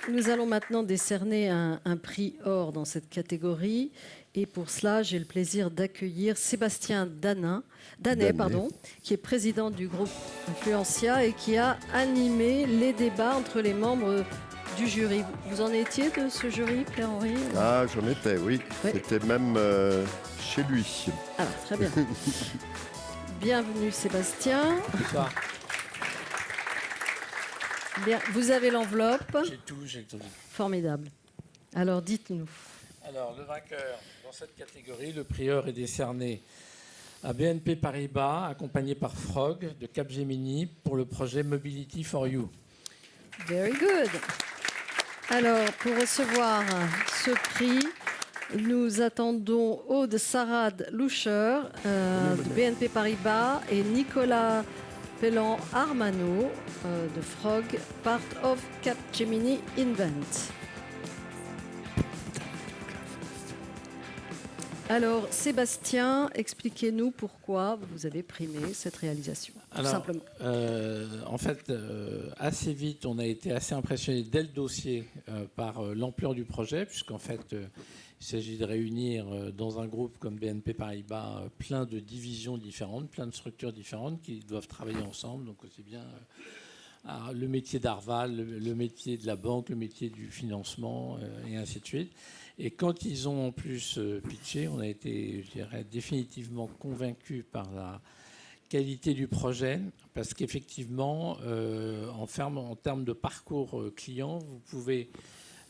Nous allons maintenant décerner un prix or dans cette catégorie. Et pour cela, j'ai le plaisir d'accueillir Sébastien Danet, qui est président du groupe Influencia et qui a animé les débats entre les membres du jury. Vous en étiez de ce jury, Pierre-Henri? Ah, j'en étais, oui. C'était même chez lui. Alors, très bien. Bienvenue, Sébastien. Bonsoir. Bien, vous avez l'enveloppe. J'ai tout. Formidable. Alors, dites-nous. Alors, le vainqueur dans cette catégorie, le prix or est décerné à BNP Paribas, accompagné par Frog de Capgemini pour le projet Mobility for You. Very good. Alors, pour recevoir ce prix, nous attendons Aude Sarad Loucher de BNP Paribas et Nicolas Pellan Armano de Frog, part of Capgemini Invent. Alors, Sébastien, expliquez-nous pourquoi vous avez primé cette réalisation, tout simplement. En fait, assez vite, on a été assez impressionné dès le dossier par l'ampleur du projet, puisqu'en fait, il s'agit de réunir dans un groupe comme BNP Paribas plein de divisions différentes, plein de structures différentes qui doivent travailler ensemble, donc aussi bien le métier d'Arval, le métier de la banque, le métier du financement, et ainsi de suite. Et quand ils ont en plus pitché, on a été, je dirais, définitivement convaincus par la qualité du projet, parce qu'effectivement, en termes de parcours client, vous pouvez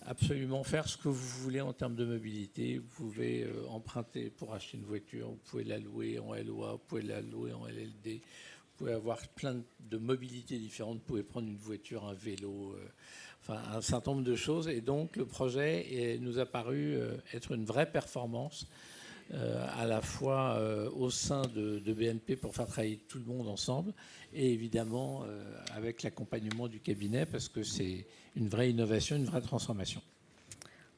absolument faire ce que vous voulez en termes de mobilité. Vous pouvez emprunter pour acheter une voiture, vous pouvez la louer en LOA, vous pouvez la louer en LLD, vous pouvez avoir plein de mobilités différentes, vous pouvez prendre une voiture, un vélo, enfin un certain nombre de choses. Et donc le projet nous a paru être une vraie performance, à la fois au sein de BNP pour faire travailler tout le monde ensemble et évidemment avec l'accompagnement du cabinet, parce que c'est une vraie innovation, une vraie transformation.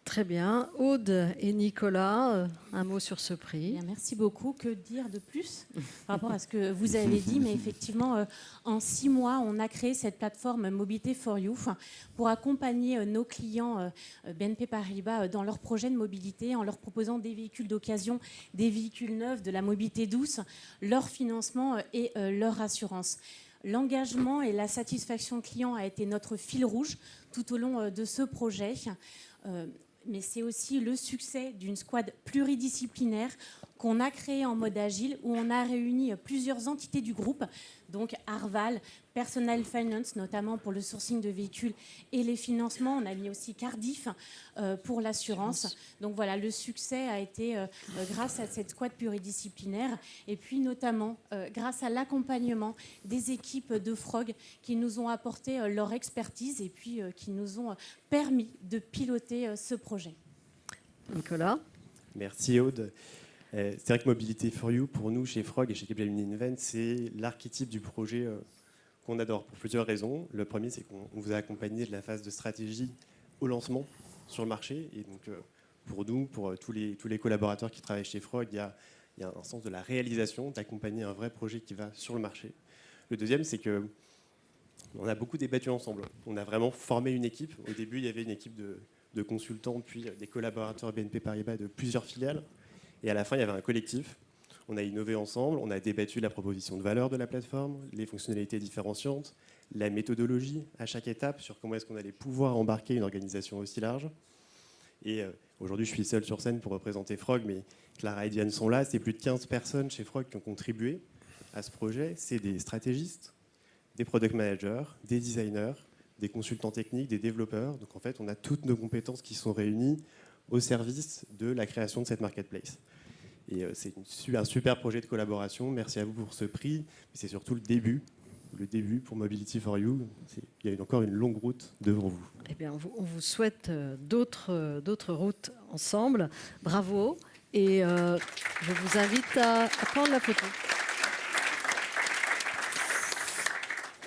Très bien. Aude et Nicolas, un mot sur ce prix. Bien, merci beaucoup. Que dire de plus par rapport à ce que vous avez dit? Mais effectivement, en 6 mois, on a créé cette plateforme Mobility for You pour accompagner nos clients BNP Paribas dans leurs projets de mobilité en leur proposant des véhicules d'occasion, des véhicules neufs, de la mobilité douce, leur financement et leur assurance. L'engagement et la satisfaction client a été notre fil rouge tout au long de ce projet. Mais c'est aussi le succès d'une squad pluridisciplinaire qu'on a créée en mode agile, où on a réuni plusieurs entités du groupe, donc Arval, Personal Finance, notamment pour le sourcing de véhicules et les financements. On a mis aussi Cardiff pour l'assurance. Donc voilà, le succès a été grâce à cette squad pluridisciplinaire, et puis notamment grâce à l'accompagnement des équipes de Frog qui nous ont apporté leur expertise et puis qui nous ont permis de piloter ce projet. Nicolas. Merci Aude. C'est vrai que Mobility for You, pour nous, chez Frog et chez Capgemini Invent, c'est l'archétype du projet qu'on adore pour plusieurs raisons. Le premier, c'est qu'on vous a accompagné de la phase de stratégie au lancement sur le marché. Et donc, pour nous, pour tous les collaborateurs qui travaillent chez Frog, il y a un sens de la réalisation, d'accompagner un vrai projet qui va sur le marché. Le deuxième, c'est qu'on a beaucoup débattu ensemble. On a vraiment formé une équipe. Au début, il y avait une équipe de consultants, puis des collaborateurs BNP Paribas de plusieurs filiales. Et à la fin, il y avait un collectif. On a innové ensemble, on a débattu la proposition de valeur de la plateforme, les fonctionnalités différenciantes, la méthodologie à chaque étape sur comment est-ce qu'on allait pouvoir embarquer une organisation aussi large. Et aujourd'hui, je suis seul sur scène pour représenter Frog, mais Clara et Diane sont là. C'est plus de 15 personnes chez Frog qui ont contribué à ce projet. C'est des stratégistes, des product managers, des designers, des consultants techniques, des développeurs. Donc en fait, on a toutes nos compétences qui sont réunies au service de la création de cette marketplace. Et c'est un super projet de collaboration. Merci à vous pour ce prix. Mais c'est surtout le début pour Mobility for You. Il y a encore une longue route devant vous. Eh bien, on vous souhaite d'autres routes ensemble. Bravo. Et je vous invite à prendre la photo.